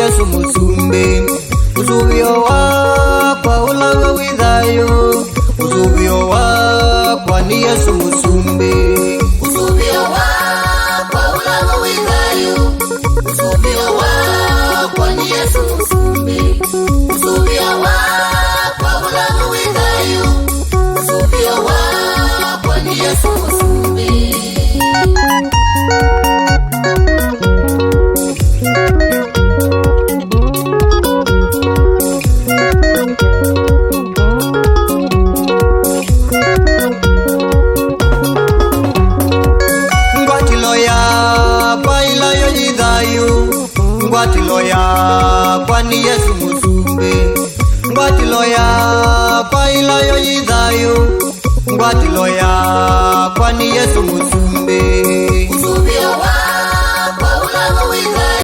Yesu musumbi usubio wakwa ulaga withayo usubio wakwa ni Yesu musumbi usubio wakwa ulaga withayo usubio wakwa ni Yesu musumbi usubio wakwa ulaga withayo usubio wakwa ni Yesu musumbi Ngwatiloya kwani Yesu musumbi ngwatiloya paila yo yidhayo ngwatiloya